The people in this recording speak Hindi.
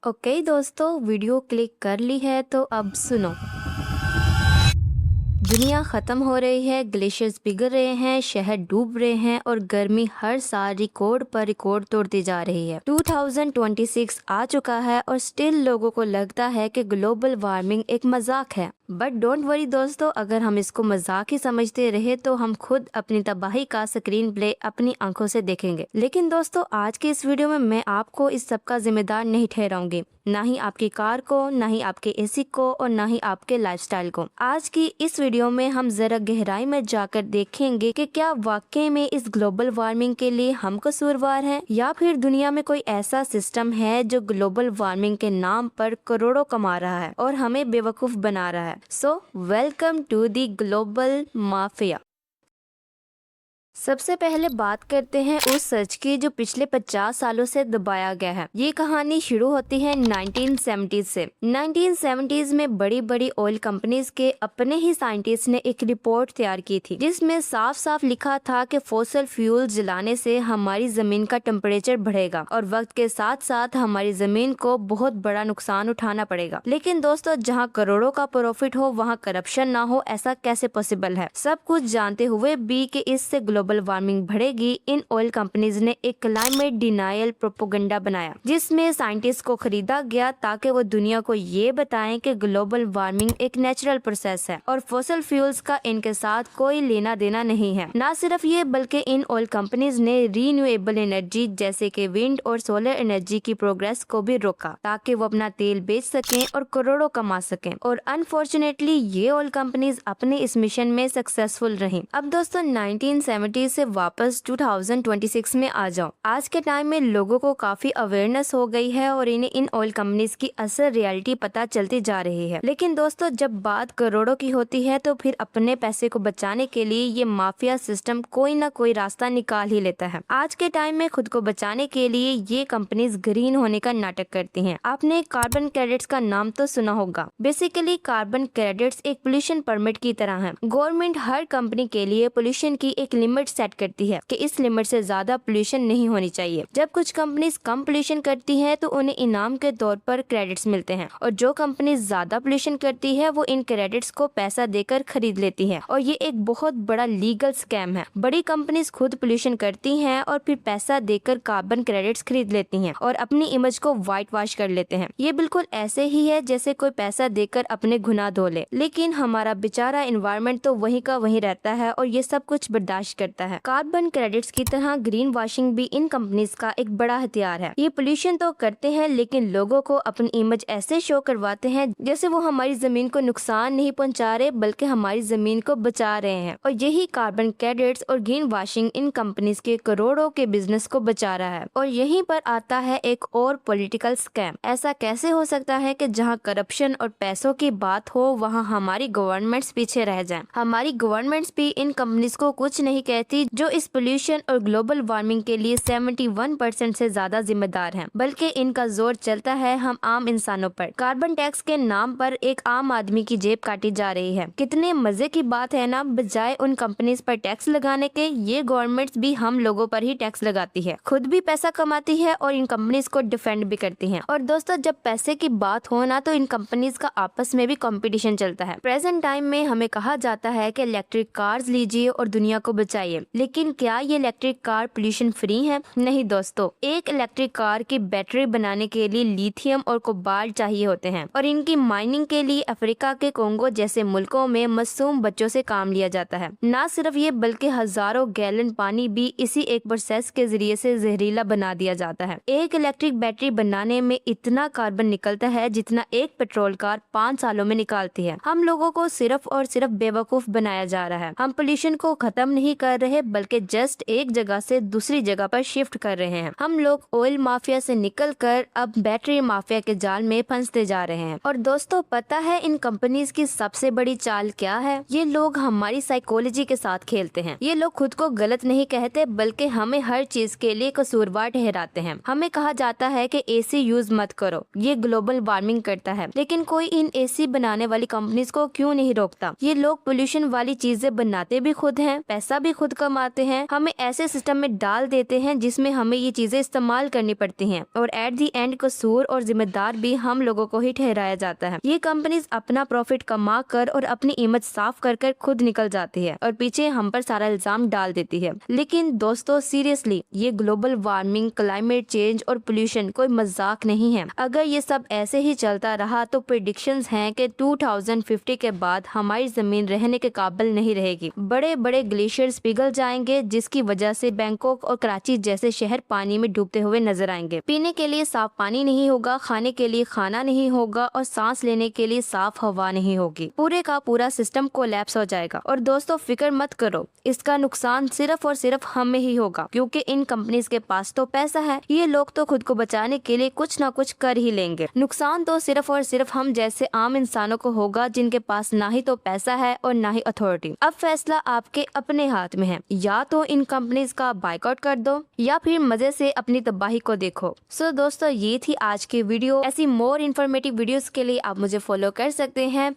ओके दोस्तों, वीडियो क्लिक कर ली है तो अब सुनो। दुनिया खत्म हो रही है, ग्लेशियर्स पिघल रहे हैं, शहर डूब रहे हैं और गर्मी हर साल रिकॉर्ड पर रिकॉर्ड तोड़ती जा रही है। 2026 आ चुका है और स्टिल लोगों को लगता है कि ग्लोबल वार्मिंग एक मजाक है। बट डोंट वरी दोस्तों, अगर हम इसको मजाक ही समझते रहे तो हम खुद अपनी तबाही का स्क्रीन प्ले अपनी आंखों से देखेंगे। लेकिन दोस्तों, आज के इस वीडियो में मैं आपको इस सब का जिम्मेदार नहीं ठहराऊंगी, ना ही आपकी कार को, ना ही आपके एसी को और ना ही आपके लाइफस्टाइल को। आज की इस वीडियो में हम जरा गहराई में जाकर देखेंगे कि क्या वाकई में इस ग्लोबल वार्मिंग के लिए हम कसूरवार हैं या फिर दुनिया में कोई ऐसा सिस्टम है जो ग्लोबल वार्मिंग के नाम पर करोड़ों कमा रहा है और हमें बेवकूफ बना रहा है। So welcome to the global mafia. सबसे पहले बात करते हैं उस सच की जो पिछले 50 सालों से दबाया गया है। ये कहानी शुरू होती है 1970 से। 1970s में बड़ी बड़ी ऑयल कंपनीज के अपने ही साइंटिस्ट ने एक रिपोर्ट तैयार की थी जिसमें साफ साफ लिखा था कि फॉसिल फ्यूल जलाने से हमारी जमीन का टेम्परेचर बढ़ेगा और वक्त के साथ साथ हमारी जमीन को बहुत बड़ा नुकसान उठाना पड़ेगा। लेकिन दोस्तों, जहाँ करोड़ों का प्रॉफिट हो वहाँ करप्शन ना हो, ऐसा कैसे पॉसिबल है? सब कुछ जानते हुए भी कि इससे ग्लोबल वार्मिंग बढ़ेगी, इन ऑयल कंपनीज ने एक क्लाइमेट डिनायल प्रोपोगंडा बनाया जिसमें साइंटिस्ट को खरीदा गया ताकि वो दुनिया को ये बताएं कि ग्लोबल वार्मिंग एक नेचुरल प्रोसेस है और फॉसिल फ्यूल्स का इनके साथ कोई लेना देना नहीं है। ना सिर्फ ये बल्कि इन ऑयल कंपनीज ने रीन्यूएबल एनर्जी जैसे कि विंड और सोलर एनर्जी की प्रोग्रेस को भी रोका ताकि वो अपना तेल बेच सकें और करोड़ों कमा सकें। और अनफॉर्चुनेटली ये ऑयल कंपनीज अपने इस मिशन में सक्सेसफुल रही। अब दोस्तों, 1970 से वापस 2026 में आ जाओ। आज के टाइम में लोगों को काफी अवेयरनेस हो गई है और इन्हें इन ऑयल कंपनीज की असल रियलिटी पता चलती जा रही है। लेकिन दोस्तों, जब बात करोड़ों की होती है तो फिर अपने पैसे को बचाने के लिए ये माफिया सिस्टम कोई ना कोई रास्ता निकाल ही लेता है। आज के टाइम में खुद को बचाने के लिए ये कंपनीज ग्रीन होने का नाटक करती हैं। आपने कार्बन क्रेडिट्स का नाम तो सुना होगा। बेसिकली कार्बन क्रेडिट्स एक पोल्यूशन परमिट की तरह है। गवर्नमेंट हर कंपनी के लिए पोल्यूशन की एक लिमिट सेट करती है कि इस लिमिट से ज्यादा पोल्यूशन नहीं होनी चाहिए। जब कुछ कंपनीज कम पोल्यूशन करती हैं तो उन्हें इनाम के तौर पर क्रेडिट्स मिलते हैं और जो कंपनी ज्यादा पोल्यूशन करती है वो इन क्रेडिट्स को पैसा देकर खरीद लेती है और ये एक बहुत बड़ा लीगल स्कैम है। बड़ी कंपनीज खुद पोल्यूशन करती हैं और फिर पैसा देकर कार्बन क्रेडिट्स खरीद लेती हैं और अपनी इमेज को व्हाइट वॉश कर लेते हैं। ये बिल्कुल ऐसे ही है जैसे कोई पैसा देकर अपने गुनाह धो ले, लेकिन हमारा बेचारा एनवायरनमेंट तो वहीं का वहीं रहता है और ये सब कुछ बर्दाश्त करता है। कार्बन क्रेडिट्स की तरह ग्रीन वॉशिंग भी इन कंपनीज का एक बड़ा हथियार है। ये पोल्यूशन तो करते हैं लेकिन लोगों को अपनी इमेज ऐसे शो करवाते हैं जैसे वो हमारी जमीन को नुकसान नहीं पहुंचा रहे बल्कि हमारी जमीन को बचा रहे हैं। और यही कार्बन क्रेडिट्स और ग्रीन वॉशिंग इन कंपनीज के करोड़ों के बिजनेस को बचा रहा है। और यहीं पर आता है एक और पॉलिटिकल स्कैम। ऐसा कैसे हो सकता है कि जहाँ करप्शन और पैसों की बात हो वहाँ हमारी गवर्नमेंट्स पीछे रह जाएं? हमारी गवर्नमेंट्स भी इन कंपनीज को कुछ नहीं कहती जो इस पोल्यूशन और ग्लोबल वार्मिंग के लिए 71% से ज्यादा जिम्मेदार हैं, बल्कि इनका जोर चलता है हम आम इंसानों पर। कार्बन टैक्स के नाम पर एक आम आदमी की जेब काटी जा रही है। कितने मजे की बात है ना, बजाय उन कंपनीज पर टैक्स लगाने के ये गवर्नमेंट्स भी हम लोगों पर ही टैक्स लगाती है, खुद भी पैसा कमाती है और इन कंपनीज को डिफेंड भी करती है। और दोस्तों, जब पैसे की बात हो ना तो इन कंपनीज का आपस में भी कंपटीशन चलता है। प्रेजेंट टाइम में हमें कहा जाता है कि इलेक्ट्रिक कार्स लीजिए और दुनिया को बचाइए, लेकिन क्या ये इलेक्ट्रिक कार पोल्यूशन फ्री है? नहीं दोस्तों, एक इलेक्ट्रिक कार की बैटरी बनाने के लिए लिथियम और कोबाल्ट चाहिए होते हैं और इनकी माइनिंग के लिए अफ्रीका के कोंगो जैसे मुल्कों में मासूम बच्चों से काम लिया जाता है। ना सिर्फ ये बल्कि हजारों गैलन पानी भी इसी एक प्रोसेस के जरिए से जहरीला बना दिया जाता है। एक इलेक्ट्रिक बैटरी बनाने में इतना कार्बन निकलता है जितना एक पेट्रोल कार 5 सालों में निकालती है। हम लोगों को सिर्फ और सिर्फ बेवकूफ बनाया जा रहा है। हम पोल्यूशन को खत्म नहीं कर रहे बल्कि जस्ट एक जगह से दूसरी जगह पर शिफ्ट कर रहे हैं। हम लोग ऑयल माफिया से निकलकर अब बैटरी माफिया के जाल में फंसते जा रहे हैं। और दोस्तों, पता है इन कंपनीज की सबसे बड़ी चाल क्या है? ये लोग हमारी साइकोलॉजी के साथ खेलते हैं। ये लोग खुद को गलत नहीं कहते बल्कि हमें हर चीज के लिए कसूरवार ठहराते हैं। हमें कहा जाता है कि एसी यूज मत करो, ये ग्लोबल वार्मिंग करता है, लेकिन कोई इन एसी बनाने वाली कंपनीज को क्यों नहीं रोकता? ये लोग पोल्यूशन वाली चीजें बनाते भी खुद हैं, पैसा भी खुद कमाते हैं, हमें ऐसे सिस्टम में डाल देते हैं जिसमें हमें ये चीजें इस्तेमाल करनी पड़ती हैं और एट दी एंड कसूर और जिम्मेदार भी हम लोगों को ही ठहराया जाता है। ये कंपनीज अपना प्रॉफिट कमा कर और अपनी इमेज साफ कर कर खुद निकल जाती है और पीछे हम पर सारा इल्जाम डाल देती है। लेकिन दोस्तों सीरियसली, ये ग्लोबल वार्मिंग, क्लाइमेट चेंज और पोल्यूशन कोई मजाक नहीं है। अगर ये सब ऐसे ही चलता रहा तो प्रेडिक्शंस हैं कि 2050 के बाद हमारी जमीन रहने के काबिल नहीं रहेगी। बड़े बड़े ग्लेशियर्स पिघल जाएंगे जिसकी वजह से बैंकॉक और कराची जैसे शहर पानी में डूबते हुए नजर आएंगे। पीने के लिए साफ पानी नहीं होगा, खाने के लिए खाना नहीं होगा और सांस लेने के लिए साफ हवा नहीं होगी। पूरे का पूरा सिस्टम कोलैप्स हो जाएगा। और दोस्तों फिक्र मत करो, इसका नुकसान सिर्फ और सिर्फ हमें ही होगा क्योंकि इन कंपनीज के पास तो पैसा है। ये लोग तो खुद को बचाने के लिए कुछ ना कुछ कर ही लेंगे। नुकसान तो सिर्फ और सिर्फ हम जैसे आम इंसानों को होगा जिनके पास ना ही तो पैसा है और ना ही अथॉरिटी। अब फैसला आपके अपने हाथ में है, या तो इन कंपनीज का बाइकआउट कर दो या फिर मजे से अपनी तबाही को देखो। सो दोस्तों ये थी आज की वीडियो। ऐसी मोर इन्फॉर्मेटिव वीडियोस के लिए आप मुझे फॉलो कर सकते हैं।